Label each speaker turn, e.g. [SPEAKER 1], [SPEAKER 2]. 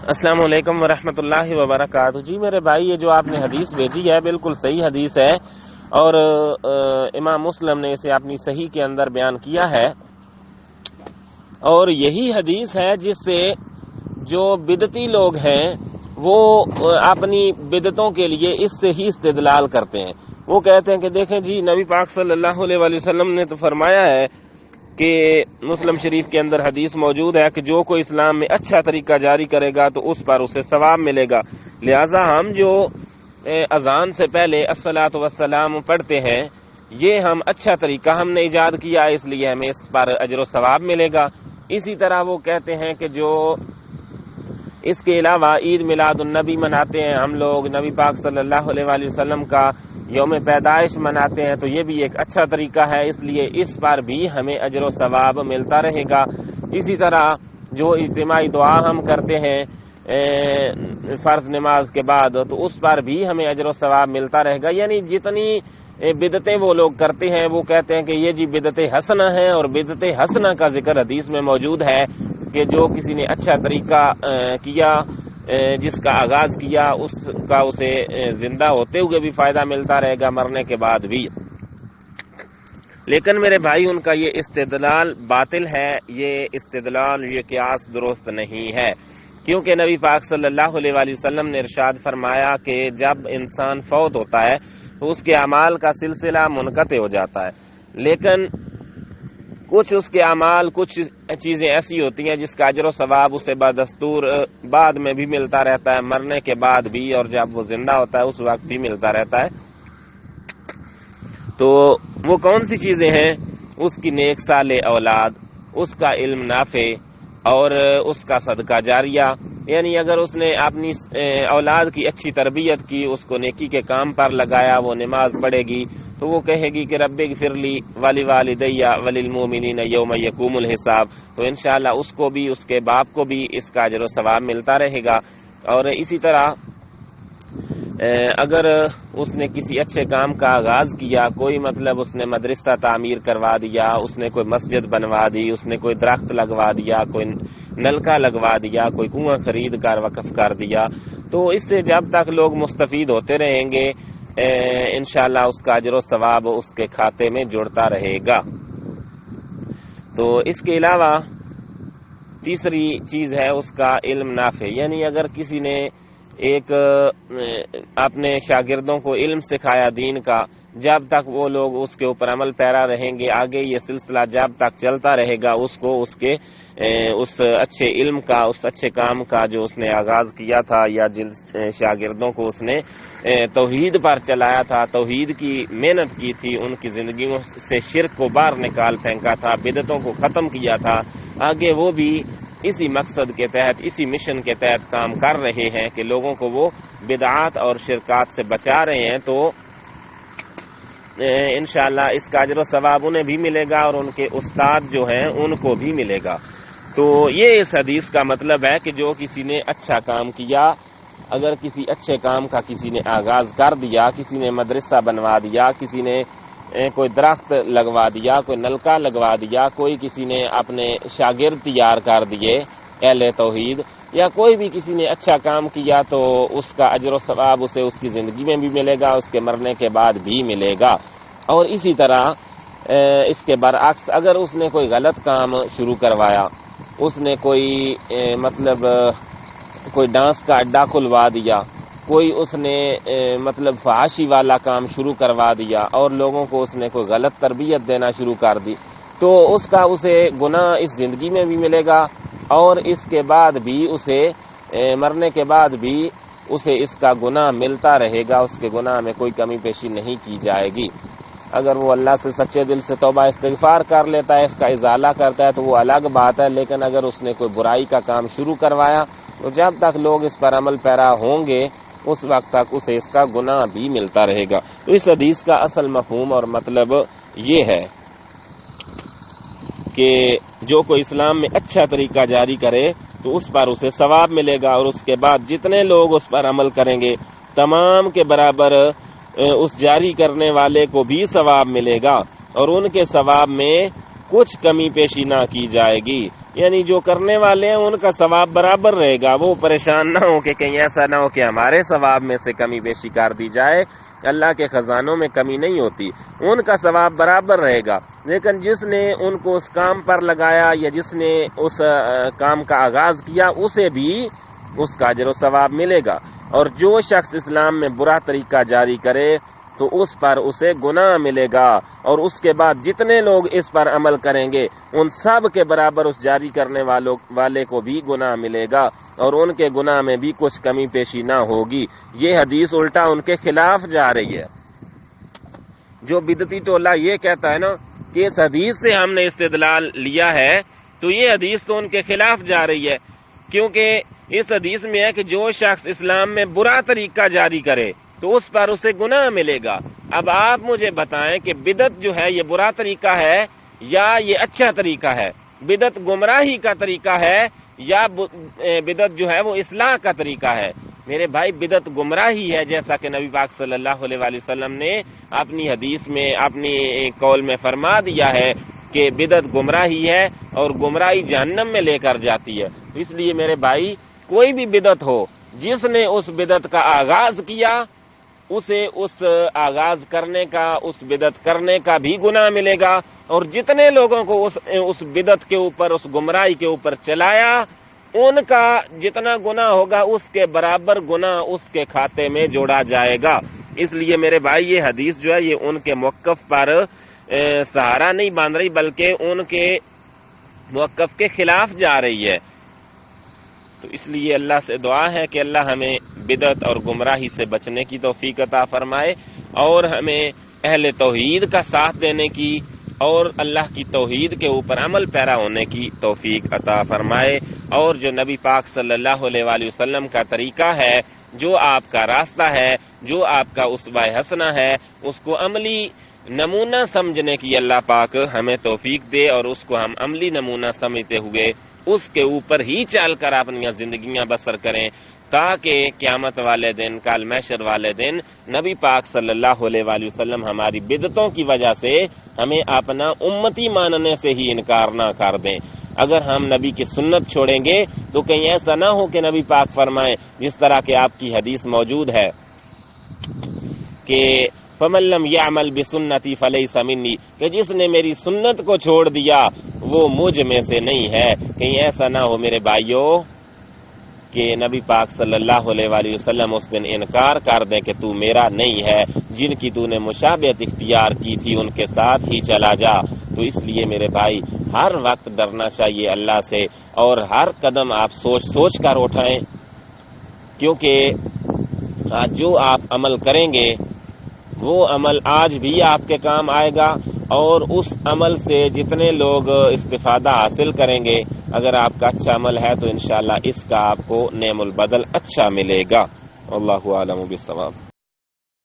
[SPEAKER 1] السلام علیکم ورحمۃ اللہ وبرکاتہ۔ جی میرے بھائی، یہ جو آپ نے حدیث بھیجی ہے بالکل صحیح حدیث ہے، اور امام مسلم نے اسے اپنی صحیح کے اندر بیان کیا ہے، اور یہی حدیث ہے جس سے جو بدعتی لوگ ہیں وہ اپنی بدعتوں کے لیے اس سے ہی استدلال کرتے ہیں۔ وہ کہتے ہیں کہ دیکھیں جی، نبی پاک صلی اللہ علیہ وسلم نے تو فرمایا ہے کہ مسلم شریف کے اندر حدیث موجود ہے کہ جو کوئی اسلام میں اچھا طریقہ جاری کرے گا تو اس پر اسے ثواب ملے گا، لہذا ہم جو اذان سے پہلے الصلاۃ والسلام پڑھتے ہیں، یہ ہم اچھا طریقہ ہم نے ایجاد کیا، اس لیے ہمیں اس پر اجر و ثواب ملے گا۔ اسی طرح وہ کہتے ہیں کہ جو اس کے علاوہ عید میلاد النبی مناتے ہیں ہم لوگ، نبی پاک صلی اللہ علیہ وسلم کا یوم پیدائش مناتے ہیں، تو یہ بھی ایک اچھا طریقہ ہے، اس لیے اس پر بھی ہمیں اجر و ثواب ملتا رہے گا۔ اسی طرح جو اجتماعی دعا ہم کرتے ہیں فرض نماز کے بعد، تو اس پر بھی ہمیں اجر و ثواب ملتا رہے گا۔ یعنی جتنی بدعتیں وہ لوگ کرتے ہیں، وہ کہتے ہیں کہ یہ جی بدعت حسنہ ہے، اور بدعت حسنہ کا ذکر حدیث میں موجود ہے کہ جو کسی نے اچھا طریقہ کیا، جس کا آغاز کیا، اس کا اسے زندہ ہوتے ہوئے بھی فائدہ ملتا رہے گا، مرنے کے بعد بھی۔ لیکن میرے بھائی، ان کا یہ استدلال باطل ہے، یہ استدلال، یہ قیاس درست نہیں ہے، کیونکہ نبی پاک صلی اللہ علیہ وسلم نے ارشاد فرمایا کہ جب انسان فوت ہوتا ہے تو اس کے اعمال کا سلسلہ منقطع ہو جاتا ہے، لیکن کچھ اس کے اعمال، کچھ چیزیں ایسی ہوتی ہیں جس کا اجر و ثواب اسے بدستور بعد میں بھی ملتا رہتا ہے، مرنے کے بعد بھی، اور جب وہ زندہ ہوتا ہے اس وقت بھی ملتا رہتا ہے۔ تو وہ کون سی چیزیں ہیں؟ اس کی نیک صالح اولاد، اس کا علم نافع، اور اس کا صدقہ جاریہ۔ یعنی اگر اس نے اپنی اولاد کی اچھی تربیت کی، اس کو نیکی کے کام پر لگایا، وہ نماز پڑھے گی تو وہ کہے گی کہ رب اغفر لی ولوالدی وللمؤمنین یوم یقوم الحساب، تو انشاءاللہ اس کو بھی، اس کے باپ کو بھی اس کا اجر و ثواب ملتا رہے گا۔ اور اسی طرح اگر اس نے کسی اچھے کام کا آغاز کیا، کوئی مطلب اس نے مدرسہ تعمیر کروا دیا، اس نے کوئی مسجد بنوا دی، اس نے کوئی درخت لگوا دیا، کوئی نلکا لگوا دیا، کوئی کنواں خرید کر وقف کر دیا، تو اس سے جب تک لوگ مستفید ہوتے رہیں گے، انشاءاللہ اس کا اجر و ثواب اس کے کھاتے میں جڑتا رہے گا۔ تو اس کے علاوہ تیسری چیز ہے اس کا علم نافع، یعنی اگر کسی نے ایک اپنے شاگردوں کو علم سکھایا دین کا، جب تک وہ لوگ اس کے اوپر عمل پیرا رہیں گے، آگے یہ سلسلہ جب تک چلتا رہے گا، اس کو اس اچھے علم کا، اس اچھے کام کا جو اس نے آغاز کیا تھا، یا جن شاگردوں کو اس نے توحید پر چلایا تھا، توحید کی محنت کی تھی، ان کی زندگیوں سے شرک کو باہر نکال پھینکا تھا، بدعتوں کو ختم کیا تھا، آگے وہ بھی اسی مقصد کے تحت، اسی مشن کے تحت کام کر رہے ہیں کہ لوگوں کو وہ بدعات اور شرکات سے بچا رہے ہیں، تو انشاءاللہ اس کا اجر و ثواب انہیں بھی ملے گا، اور ان کے استاد جو ہیں ان کو بھی ملے گا۔ تو یہ اس حدیث کا مطلب ہے کہ جو کسی نے اچھا کام کیا، اگر کسی اچھے کام کا کسی نے آغاز کر دیا، کسی نے مدرسہ بنوا دیا، کسی نے کوئی درخت لگوا دیا، کوئی نلکا لگوا دیا، کوئی کسی نے اپنے شاگرد تیار کر دیے اہل توحید، یا کوئی بھی کسی نے اچھا کام کیا، تو اس کا اجر و ثواب اسے اس کی زندگی میں بھی ملے گا، اس کے مرنے کے بعد بھی ملے گا۔ اور اسی طرح اس کے برعکس اگر اس نے کوئی غلط کام شروع کروایا، اس نے کوئی ڈانس کا اڈا کھلوا دیا، کوئی اس نے فحاشی والا کام شروع کروا دیا، اور لوگوں کو اس نے کوئی غلط تربیت دینا شروع کر دی، تو اس کا اسے گناہ اس زندگی میں بھی ملے گا، اور اس کے بعد بھی اسے مرنے کے بعد بھی اسے اس کا گناہ ملتا رہے گا، اس کے گناہ میں کوئی کمی پیشی نہیں کی جائے گی۔ اگر وہ اللہ سے سچے دل سے توبہ استغفار کر لیتا ہے، اس کا ازالہ کرتا ہے، تو وہ الگ بات ہے، لیکن اگر اس نے کوئی برائی کا کام شروع کروایا، تو جب تک لوگ اس پر عمل پیرا ہوں گے، اس وقت تک اسے اس کا گناہ بھی ملتا رہے گا۔ تو اس حدیث کا اصل مفہوم اور مطلب یہ ہے کہ جو کوئی اسلام میں اچھا طریقہ جاری کرے تو اس پر اسے ثواب ملے گا، اور اس کے بعد جتنے لوگ اس پر عمل کریں گے تمام کے برابر اس جاری کرنے والے کو بھی ثواب ملے گا، اور ان کے ثواب میں کچھ کمی پیشی نہ کی جائے گی، یعنی جو کرنے والے ہیں ان کا ثواب برابر رہے گا، وہ پریشان نہ ہو کہ کہیں ایسا نہ ہو کہ ہمارے ثواب میں سے کمی بیشی کر دی جائے۔ اللہ کے خزانوں میں کمی نہیں ہوتی، ان کا ثواب برابر رہے گا، لیکن جس نے ان کو اس کام پر لگایا یا جس نے اس کام کا آغاز کیا اسے بھی اس کا اجر و ثواب ملے گا۔ اور جو شخص اسلام میں برا طریقہ جاری کرے تو اس پر اسے گناہ ملے گا، اور اس کے بعد جتنے لوگ اس پر عمل کریں گے ان سب کے برابر اس جاری کرنے والے کو بھی گناہ ملے گا، اور ان کے گناہ میں بھی کچھ کمی پیشی نہ ہوگی۔ یہ حدیث الٹا ان کے خلاف جا رہی ہے۔ جو بدعتی ٹولہ یہ کہتا ہے نا کہ اس حدیث سے ہم نے استدلال لیا ہے، تو یہ حدیث تو ان کے خلاف جا رہی ہے، کیونکہ اس حدیث میں ہے کہ جو شخص اسلام میں برا طریقہ جاری کرے تو اس پر اسے گناہ ملے گا۔ اب آپ مجھے بتائیں کہ بدعت جو ہے یہ برا طریقہ ہے یا یہ اچھا طریقہ ہے؟ بدعت گمراہی کا طریقہ ہے یا بدعت جو ہے وہ اصلاح کا طریقہ ہے؟ میرے بھائی بدعت گمراہی ہے، جیسا کہ نبی پاک صلی اللہ علیہ وآلہ وسلم نے اپنی حدیث میں اپنی قول میں فرما دیا ہے کہ بدعت گمراہی ہے اور گمراہی جہنم میں لے کر جاتی ہے۔ اس لیے میرے بھائی کوئی بھی بدعت ہو، جس نے اس بدعت کا آغاز کیا اسے اس آغاز کرنے کا، اس بدعت کرنے کا بھی گناہ ملے گا، اور جتنے لوگوں کو اس بدعت کے اوپر، اس گمراہی کے اوپر چلایا ان کا جتنا گناہ ہوگا اس کے برابر گناہ اس کے کھاتے میں جوڑا جائے گا۔ اس لیے میرے بھائی یہ حدیث جو ہے یہ ان کے موقف پر سہارا نہیں باندھ رہی بلکہ ان کے موقف کے خلاف جا رہی ہے۔ تو اس لیے اللہ سے دعا ہے کہ اللہ ہمیں بدعت اور گمراہی سے بچنے کی توفیق عطا فرمائے، اور ہمیں اہل توحید کا ساتھ دینے کی اور اللہ کی توحید کے اوپر عمل پیرا ہونے کی توفیق عطا فرمائے، اور جو نبی پاک صلی اللہ علیہ وآلہ وسلم کا طریقہ ہے، جو آپ کا راستہ ہے، جو آپ کا اسوہ حسنہ ہے، اس کو عملی نمونہ سمجھنے کی اللہ پاک ہمیں توفیق دے، اور اس کو ہم عملی نمونہ سمجھتے ہوئے اس کے اوپر ہی چل کر اپنی زندگیاں بسر کریں، تاکہ قیامت والے دن، کل محشر والے دن نبی پاک صلی اللہ علیہ وآلہ وسلم ہماری بدعتوں کی وجہ سے ہمیں اپنا امتی ماننے سے ہی انکار نہ کر دیں۔ اگر ہم نبی کی سنت چھوڑیں گے تو کہیں ایسا نہ ہو کہ نبی پاک فرمائیں، جس طرح کہ آپ کی حدیث موجود ہے کہ فَمَن لَّمْ يَعْمَلْ بِسُنَّتِي فَلَيْسَ مِنِّي، کہ جس نے میری سنت کو چھوڑ دیا وہ مجھ میں سے نہیں ہے۔ کہیں ایسا نہ ہو میرے بھائیوں کہ نبی پاک صلی اللہ علیہ وآلہ وسلم اس دن انکار کر دیں کہ تو میرا نہیں ہے، جن کی تو نے مشابہت اختیار کی تھی ان کے ساتھ ہی چلا جا۔ تو اس لیے میرے بھائی ہر وقت ڈرنا چاہیے اللہ سے، اور ہر قدم آپ سوچ سوچ کر اٹھائیں، کیونکہ جو آپ عمل کریں گے وہ عمل آج بھی آپ کے کام آئے گا، اور اس عمل سے جتنے لوگ استفادہ حاصل کریں گے، اگر آپ کا اچھا عمل ہے تو انشاءاللہ اس کا آپ کو نعم البدل اچھا ملے گا۔ اللہ اعلم بالصواب۔